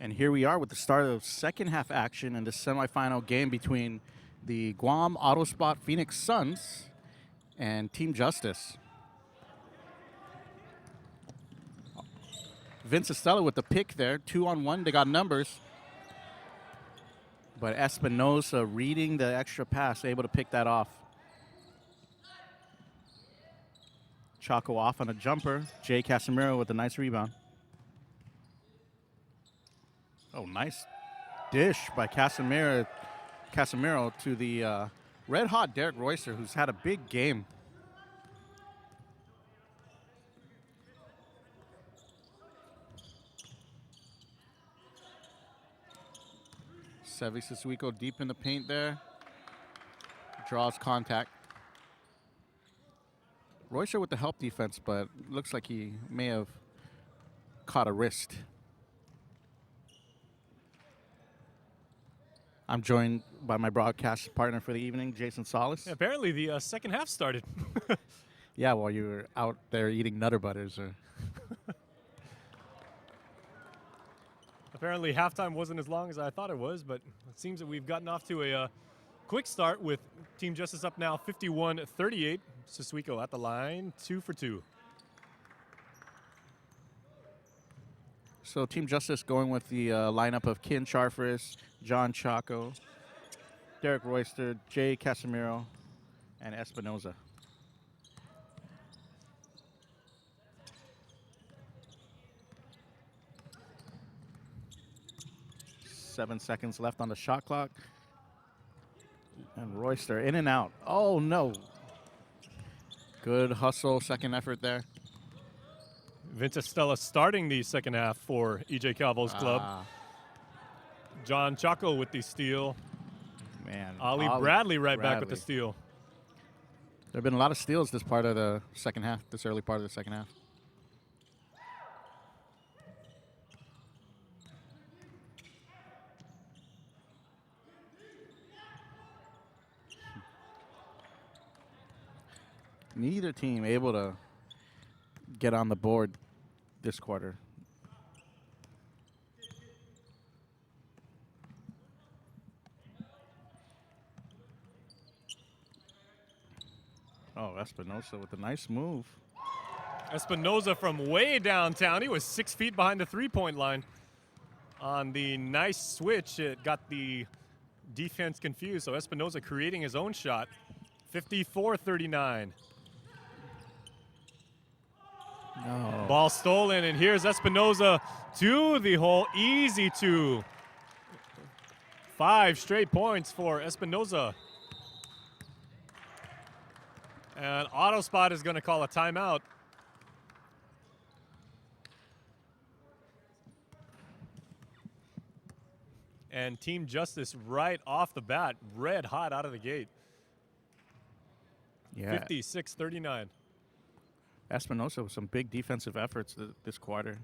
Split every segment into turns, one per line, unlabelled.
And here we are with the start of second half action in the semifinal game between the Guam AutoSpot Phoenix Sons and Team Justice. Vince Estella with the pick there, 2-on-1, they got numbers. But Espinosa reading the extra pass, able to pick that off. Chaco off on a jumper. Jay Casemiro with a nice rebound. Oh, nice dish by Casemiro to the red-hot Derek Royster, who's had a big game. Sevi Sisuiko deep in the paint there. Draws contact. Royster with the help defense, but looks like he may have caught a wrist. I'm joined by my broadcast partner for the evening, Jason Solis.
Yeah, apparently the second half started.
Yeah, while you were out there eating Nutter Butters.
Apparently halftime wasn't as long as I thought it was, but it seems that we've gotten off to a quick start with Team Justice up now 51-38. Sisuiko at the line, 2 for 2.
So Team Justice going with the lineup of Ken Charfris, John Chaco, Derek Royster, Jay Casemiro, and Espinosa. Seven seconds left on the shot clock. And Royster in and out. Oh, no. Good hustle, second effort there.
Vince Estella starting the second half for EJ Calvo's club. John Chaco with the steal.
Man.
Ollie Bradley back with the steal.
There have been a lot of steals this part of the second half, this early part of the second half. Neither team able to get on the board this quarter. Oh, Espinosa with a nice move.
Espinosa from way downtown. He was 6 feet behind the three-point line. On the nice switch, it got the defense confused. So Espinosa creating his own shot. 54-39.
No.
Ball stolen, and here's Espinosa to the hole. Easy two. 5 straight points for Espinosa. And AutoSpot is going to call a timeout. And Team Justice right off the bat, red hot out of the gate.
Yeah.
56-39.
Espinosa with some big defensive efforts this quarter,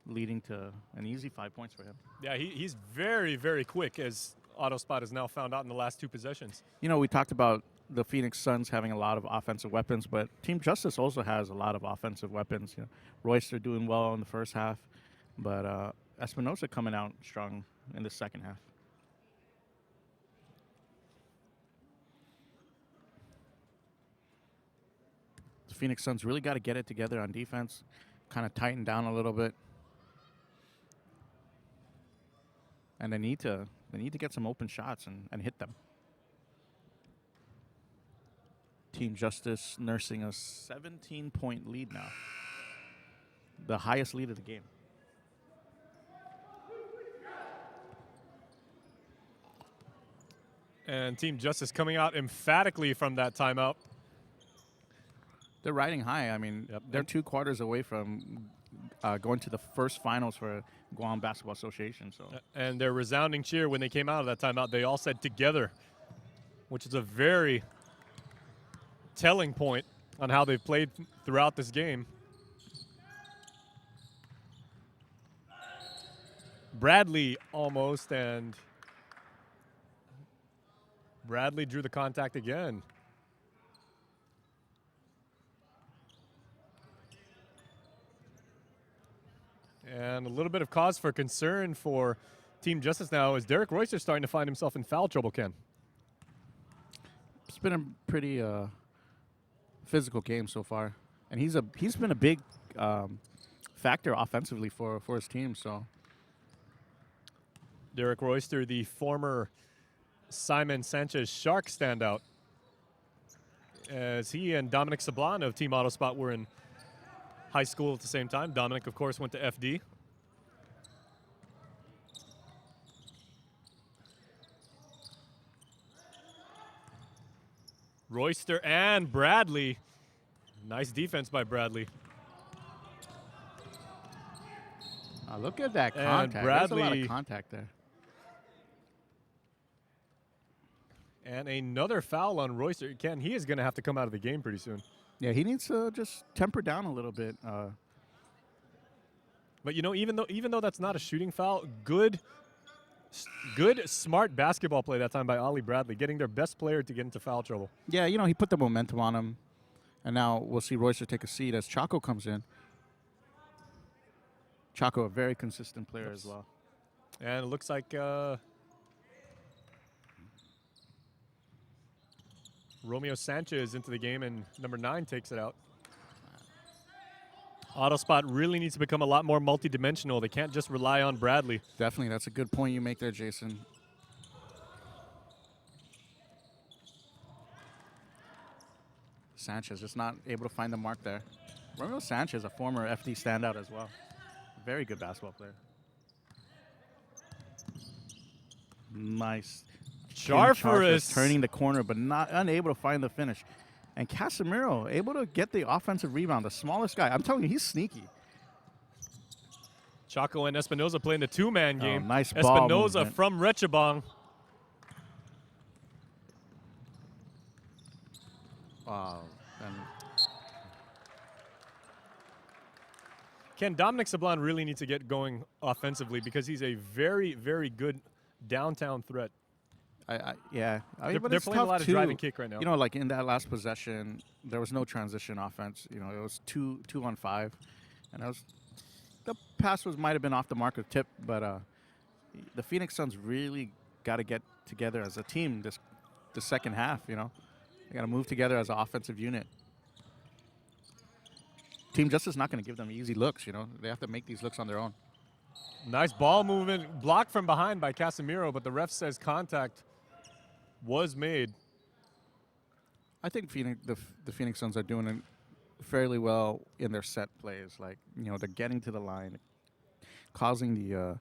leading to an easy 5 points for him.
Yeah, he's very, very quick, as AutoSpot has now found out in the last 2 possessions.
You know, we talked about the Phoenix Suns having a lot of offensive weapons, but Team Justice also has a lot of offensive weapons. You know, Royster doing well in the first half, but Espinosa coming out strong in the second half. The Phoenix Suns really got to get it together on defense, kind of tighten down a little bit. And they need to get some open shots and hit them. Team Justice nursing a 17-point lead now. The highest lead of the game.
And Team Justice coming out emphatically from that timeout.
They're riding high. I mean, they're 2 quarters away from going to the first finals for Guam Basketball Association. So,
and their resounding cheer when they came out of that timeout, they all said together, which is a very telling point on how they've played throughout this game. Bradley almost, and Bradley drew the contact again. And a little bit of cause for concern for Team Justice now is Derek Royster starting to find himself in foul trouble, Ken.
It's been a pretty physical game so far, and he's been a big factor offensively for his team. So
Derek Royster, the former Simon Sanchez Shark standout, as he and Dominic Sablan of Team AutoSpot were in high school at the same time. Dominic, of course, went to FD. Royster and Bradley. Nice defense by Bradley.
look at that
And
contact. There's a lot
Bradley-
of contact there.
And another foul on Royster. Ken, he is going to have to come out of the game pretty soon.
Yeah, he needs to just temper down a little bit.
But you know, even though that's not a shooting foul, good smart basketball play that time by Ollie Bradley, getting their best player to get into foul trouble.
Yeah, he put the momentum on him. And now we'll see Royster take a seat as Chaco comes in. Chaco, a very consistent player as well.
And it looks like Romeo Sanchez into the game, and number 9 takes it out. AutoSpot really needs to become a lot more multidimensional. They can't just rely on Bradley.
Definitely, that's a good point you make there, Jason. Sanchez just not able to find the mark there. Romeo Sanchez, a former FD standout as well. Very good basketball player. Nice.
Charfaris
turning the corner, but unable to find the finish. And Casemiro able to get the offensive rebound, the smallest guy. I'm telling you, he's sneaky.
Chaco and Espinoza playing the two-man game.
Nice ball
Espinoza
movement.
from Rechabong.
Wow. And
Ken, Dominic Sablan really needs to get going offensively because he's a very, very good downtown threat.
yeah.
They're
but it's
playing a
tough
lot of
too.
drive and kick right now.
Like in that last possession, there was no transition offense. It was 2-on-5. And the pass might have been off the mark of tip, but the Phoenix Suns really got to get together as a team the second half, They got to move together as an offensive unit. Team Justice not going to give them easy looks, They have to make these looks on their own.
Nice ball movement, blocked from behind by Casemiro, but the ref says contact was made.
I think the Phoenix Suns are doing it fairly well in their set plays. Like, they're getting to the line, causing the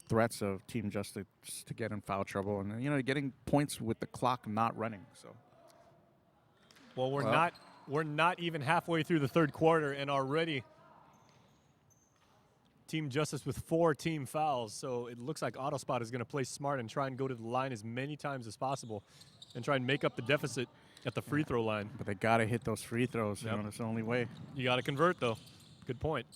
threats of Team Justice to get in foul trouble, and getting points with the clock not running. So,
Well, we're not even halfway through the third quarter, and already Team Justice with 4 team fouls. So it looks like AutoSpot is going to play smart and try and go to the line as many times as possible and try and make up the deficit at the free throw line.
But they got to hit those free throws.
Yep.
That's the only way.
You got to convert, though. Good point.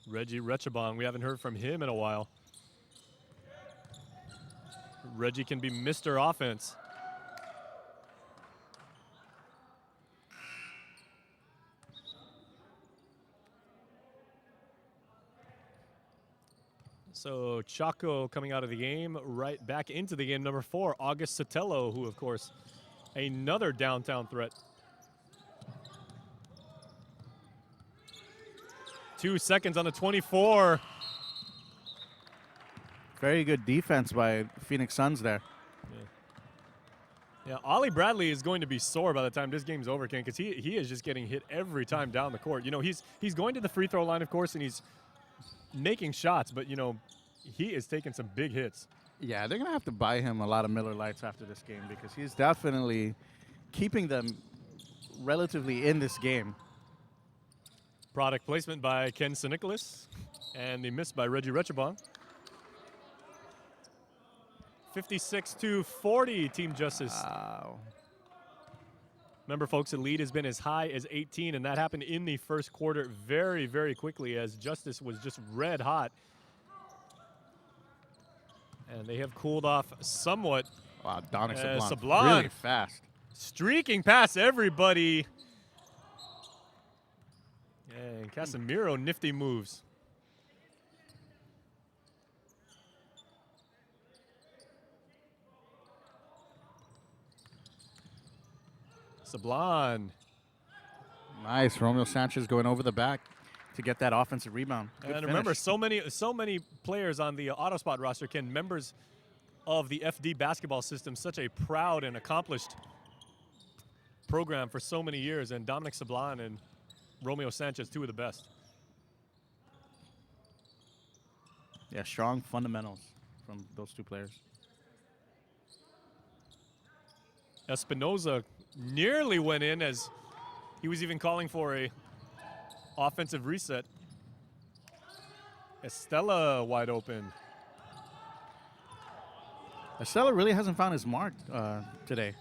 Reggie Rechabong, we haven't heard from him in a while. Reggie can be Mr. Offense. So Chaco coming out of the game, right back into the game. Number 4, August Sotelo, who, of course, another downtown threat. 2 seconds on the 24.
Very good defense by Phoenix Suns there.
Yeah, Ollie Bradley is going to be sore by the time this game's over, Ken, because he is just getting hit every time down the court. He's going to the free throw line, of course, and he's making shots, but, he is taking some big hits.
Yeah, they're going to have to buy him a lot of Miller Lights after this game because he's definitely keeping them relatively in this game.
Product placement by Ken Nicholas, and the miss by Reggie Rechabong. 56-40, Team Justice.
Wow.
Remember, folks, the lead has been as high as 18, and that happened in the first quarter very, very quickly as Justice was just red hot. And they have cooled off somewhat.
Wow, Dominic
Sablan
really fast.
Streaking past everybody. Casemiro, nifty moves. Sablon.
Nice. Romeo Sanchez going over the back to get that offensive rebound. Good
And remember,
finish.
so many players on the AutoSpot roster members of the FD basketball system, such a proud and accomplished program for so many years, and Dominic Sablon and Romeo Sanchez, two of the best.
Yeah, strong fundamentals from those two players.
Espinoza nearly went in, as he was even calling for a offensive reset. Estella wide open.
Estella really hasn't found his mark today.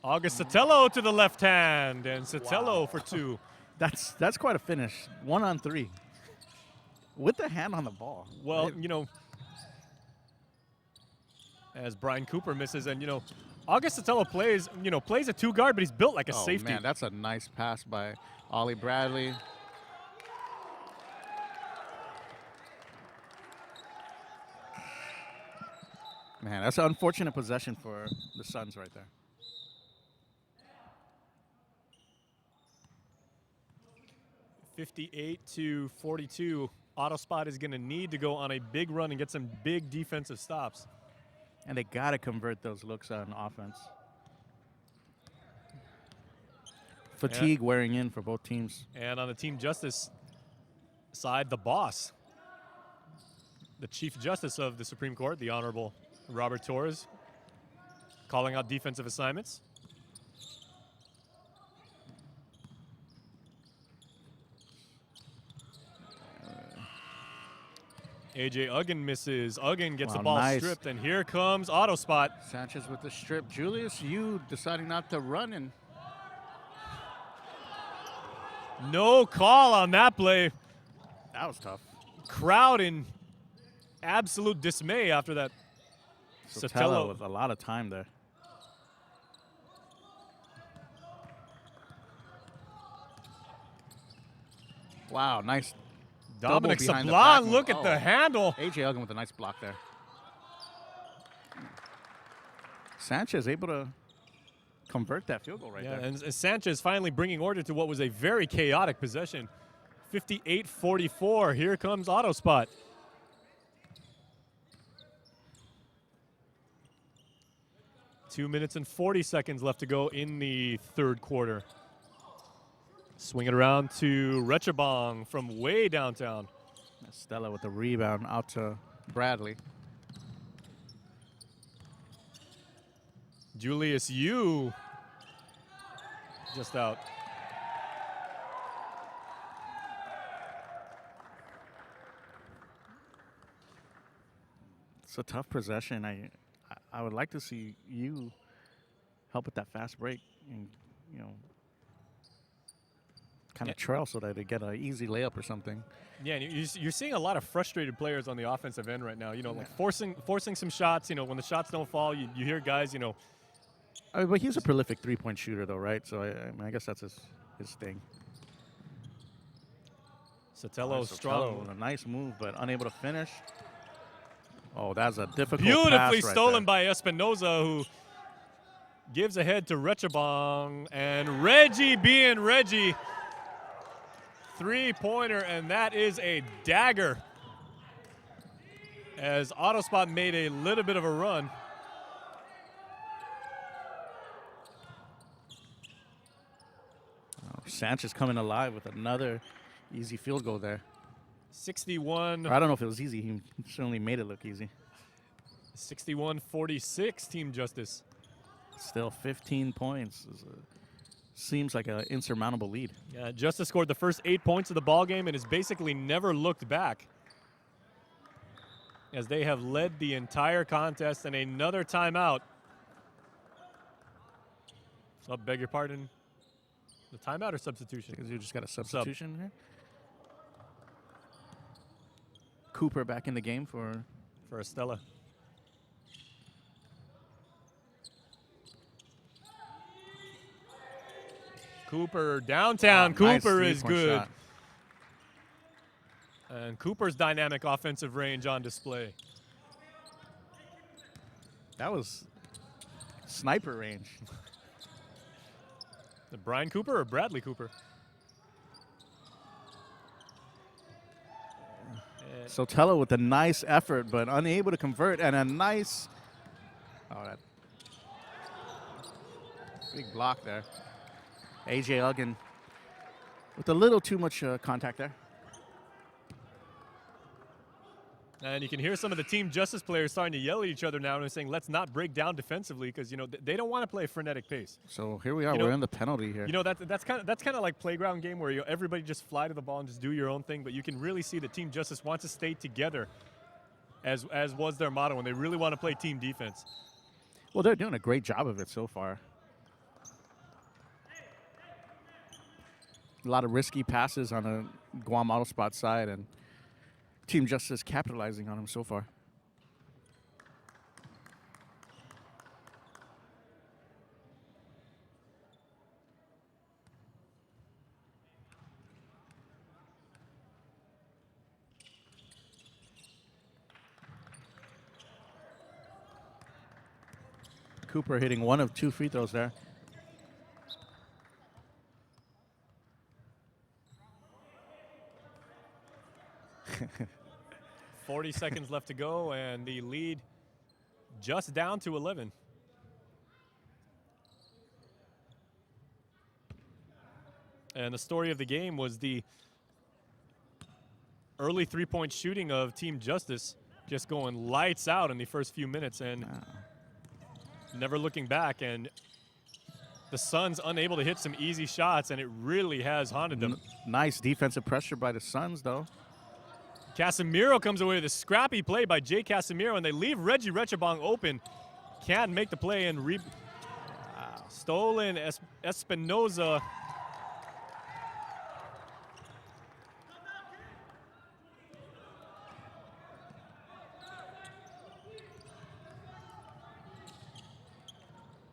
August Sotelo to the left hand, and Sotelo for two.
That's quite a finish. 1 on 3. With the hand on the ball.
Well, you know, as Brian Cooper misses, and August Sotelo plays a two guard, but he's built like a safety.
Man, that's a nice pass by Ollie Bradley. Man, that's an unfortunate possession for the Suns right there.
(58-42). AutoSpot is going to need to go on a big run and get some big defensive stops.
And they got to convert those looks on offense. Fatigue wearing in for both teams.
And on the Team Justice side, the boss, the Chief Justice of the Supreme Court, the Honorable Robert Torres, calling out defensive assignments. AJ Uggan misses. Uggan gets the ball stripped, and here comes AutoSpot.
Sanchez with the strip. Julius, you deciding not to run, and
no call on that play.
that was tough.
Crowd in absolute dismay after that.
Sotelo with a lot of time there. Wow, nice.
Dominic
behind the
Sablon,
back.
look at the handle.
AJ Uggan with a nice block there. Sanchez able to convert that field goal right there.
And Sanchez finally bringing order to what was a very chaotic possession. 58-44. Here comes AutoSpot. Two minutes and 40 seconds left to go in the third quarter. Swing it around to Rechabong from way downtown.
Stella with the rebound out to Bradley.
Julius Yu just out.
It's a tough possession. I would like to see you help with that fast break and, kind of trail so that they get an easy layup or something.
Yeah, and you're seeing a lot of frustrated players on the offensive end right now. Like forcing some shots. When the shots don't fall, you hear guys.
But he's a prolific three-point shooter, though, right? So I guess that's his thing.
Sotelo strong.
With a nice move, but unable to finish. Oh, that's a difficult
Beautifully
pass right
stolen
there.
by Espinoza, who gives ahead to Rechabong, and Reggie being Reggie. Three-pointer, and that is a dagger. As AutoSpot made a little bit of a run.
Sanchez coming alive with another easy field goal there.
61.
I don't know if it was easy. He certainly made it look easy.
61-46, Team Justice.
Still 15 points. Seems like an insurmountable lead.
Yeah, Justice scored the first 8 points of the ball game and has basically never looked back, as they have led the entire contest. And another timeout. So, beg your pardon. The timeout or substitution?
Because you just got a substitution here. Cooper back in the game for
Estella. Cooper downtown.
Nice
Cooper is
three-point
good.
shot.
And Cooper's dynamic offensive range on display.
That was sniper range.
The Brian Cooper or Bradley Cooper?
Sotelo with a nice effort, but unable to convert, and a nice, that big block there. AJ Uggan with a little too much contact there.
And you can hear some of the Team Justice players starting to yell at each other now and saying, let's not break down defensively, because, you know, they don't want to play a frenetic pace.
So here we are. We're in the penalty here.
You know, that's kind of like playground game where everybody just fly to the ball and just do your own thing, but you can really see that Team Justice wants to stay together, as was their motto, and they really want to play team defense.
Well, they're doing a great job of it so far. A lot of risky passes on the Guam AutoSpot side, and Team Justice capitalizing on them so far. Cooper hitting one of 2 free throws there.
40 seconds left to go, and the lead just down to 11. And the story of the game was the early three-point shooting of Team Justice, just going lights out in the first few minutes and never looking back. And the Suns unable to hit some easy shots, and it really has haunted them.
Nice defensive pressure by the Suns, though.
Casemiro comes away with a scrappy play by Jay Casemiro, and they leave Reggie Rechabong open. Can't make the play, and stolen Espinoza.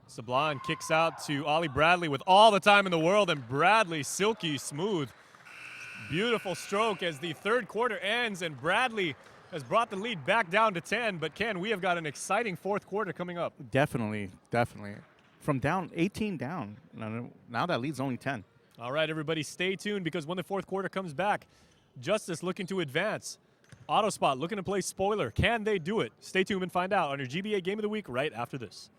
Sablon kicks out to Ollie Bradley with all the time in the world, and Bradley silky smooth. Beautiful stroke as the third quarter ends, and Bradley has brought the lead back down to 10. But Ken, we have got an exciting fourth quarter coming up.
Definitely. From down 18 down, now that lead's only 10.
All right, everybody, stay tuned, because when the fourth quarter comes back, Justice looking to advance. AutoSpot looking to play spoiler. Can they do it? Stay tuned and find out on your GBA Game of the Week right after this.